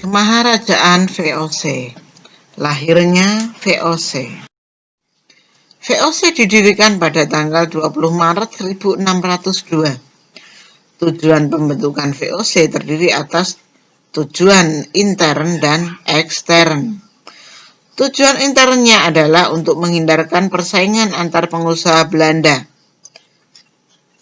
Kemaharajaan VOC. Lahirnya VOC. VOC didirikan pada tanggal 20 Maret 1602. Tujuan pembentukan VOC terdiri atas tujuan intern dan ekstern. Tujuan internnya adalah untuk menghindarkan persaingan antar pengusaha Belanda.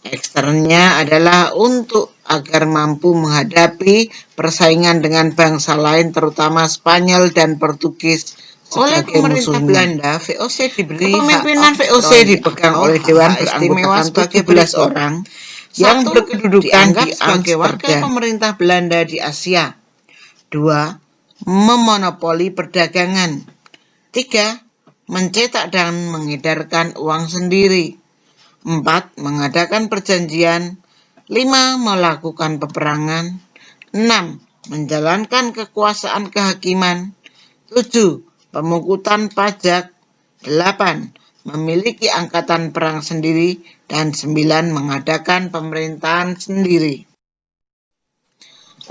Eksternnya adalah untuk agar mampu menghadapi persaingan dengan bangsa lain terutama Spanyol dan Portugis. Oleh pemerintah Belanda, VOC diberi kepemimpinan VOC dipegang oleh Dewan beranggotakan 17 orang yang berkedudukan sebagai warga pemerintah Belanda di Asia. 2. Memonopoli perdagangan. 3. Mencetak dan mengedarkan uang sendiri. 4. Mengadakan perjanjian. 5. Melakukan peperangan. 6. Menjalankan kekuasaan kehakiman. 7. Pemungutan pajak. 8. Memiliki angkatan perang sendiri. Dan 9. Mengadakan pemerintahan sendiri.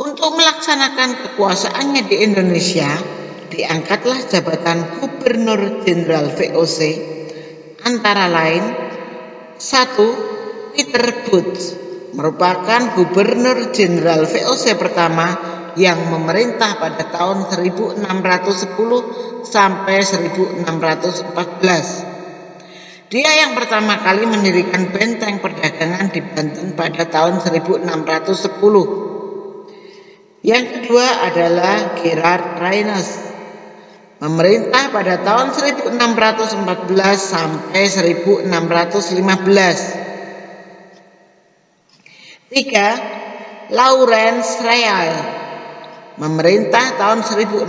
Untuk melaksanakan kekuasaannya di Indonesia, diangkatlah jabatan Gubernur Jenderal VOC antara lain 1. Peter Booth merupakan Gubernur Jenderal VOC pertama yang memerintah pada tahun 1610 sampai 1614. Dia yang pertama kali mendirikan benteng perdagangan di Banten pada tahun 1610. Yang kedua adalah Gerard Reynes, memerintah pada tahun 1614 sampai 1615. 3. Lawrence Real, memerintah tahun 1615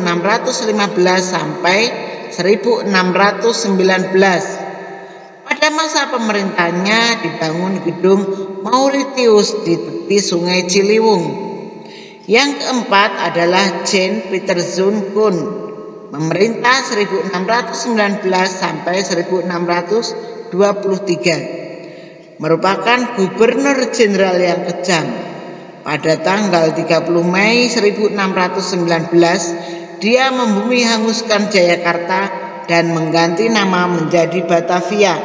sampai 1619. Pada masa pemerintahnya dibangun gedung Mauritius di tepi Sungai Ciliwung. Yang keempat adalah Jan Pieterszoon Koen, memerintah 1619 sampai 1623, merupakan Gubernur Jenderal yang kejam. Pada tanggal 30 Mei 1619, dia membumi hanguskan Jayakarta dan mengganti nama menjadi Batavia.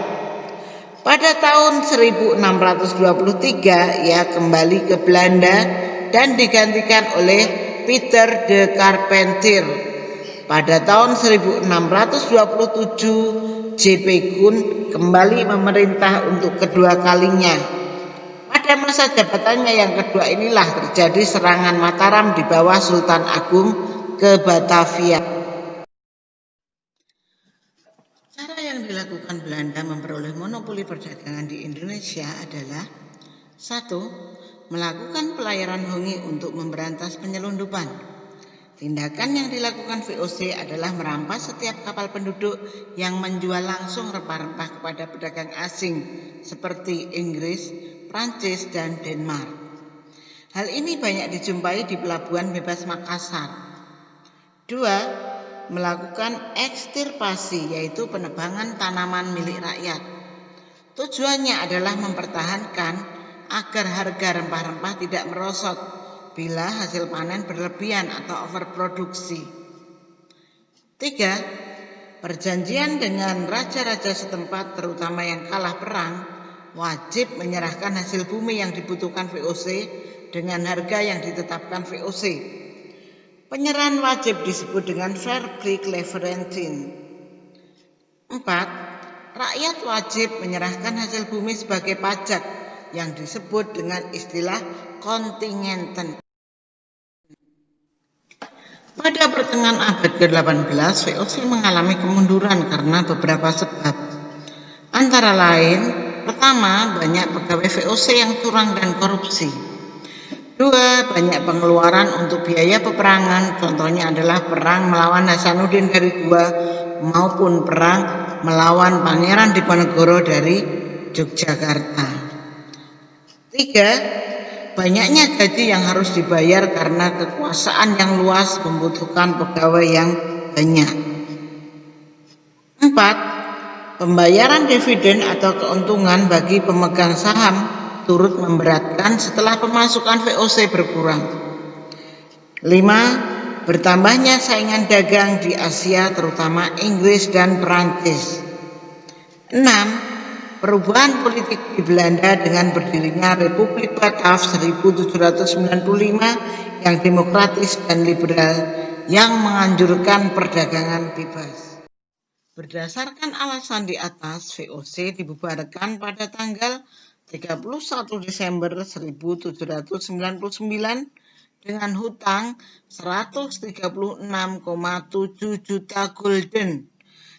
Pada tahun 1623, ia kembali ke Belanda dan digantikan oleh Peter de Carpentier. Pada tahun 1627, J.P. Koen kembali memerintah untuk kedua kalinya. Pada masa jabatannya yang kedua inilah terjadi serangan Mataram di bawah Sultan Agung ke Batavia. Cara yang dilakukan Belanda memperoleh monopoli perdagangan di Indonesia adalah 1. Melakukan pelayaran hongi untuk memberantas penyelundupan. Tindakan yang dilakukan VOC adalah merampas setiap kapal penduduk yang menjual langsung rempah-rempah kepada pedagang asing seperti Inggris, Prancis, dan Denmark. Hal ini banyak dijumpai di Pelabuhan Bebas Makassar. 2. Melakukan ekstirpasi, yaitu penebangan tanaman milik rakyat. Tujuannya adalah mempertahankan agar harga rempah-rempah tidak merosot bila hasil panen berlebihan atau overproduksi. 3. Perjanjian dengan raja-raja setempat terutama yang kalah perang wajib menyerahkan hasil bumi yang dibutuhkan VOC dengan harga yang ditetapkan VOC. Penyerahan wajib disebut dengan fair play cleverentin. 4. Rakyat wajib menyerahkan hasil bumi sebagai pajak yang disebut dengan istilah kontingenten. Pada pertengahan abad ke-18, VOC mengalami kemunduran karena beberapa sebab. Antara lain, pertama, banyak pegawai VOC yang curang dan korupsi. 2. Banyak pengeluaran untuk biaya peperangan, contohnya adalah perang melawan Hasanuddin dari Goa maupun perang melawan Pangeran Diponegoro dari Yogyakarta. 3. Banyaknya gaji yang harus dibayar karena kekuasaan yang luas membutuhkan pegawai yang banyak. 4. Pembayaran dividen atau keuntungan bagi pemegang saham turut memberatkan setelah pemasukan VOC berkurang. 5. bertambahnya saingan dagang di Asia terutama Inggris dan Perancis. 6. Perubahan politik di Belanda dengan berdirinya Republik Bataaf 1795 yang demokratis dan liberal yang menganjurkan perdagangan bebas. Berdasarkan alasan di atas, VOC dibubarkan pada tanggal 31 Desember 1799 dengan hutang 136,7 juta gulden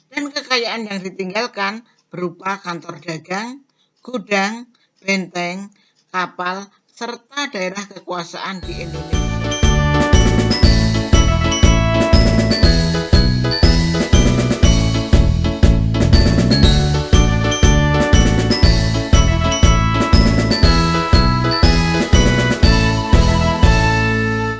dan kekayaan yang ditinggalkan berupa kantor dagang, gudang, benteng, kapal, serta daerah kekuasaan di Indonesia.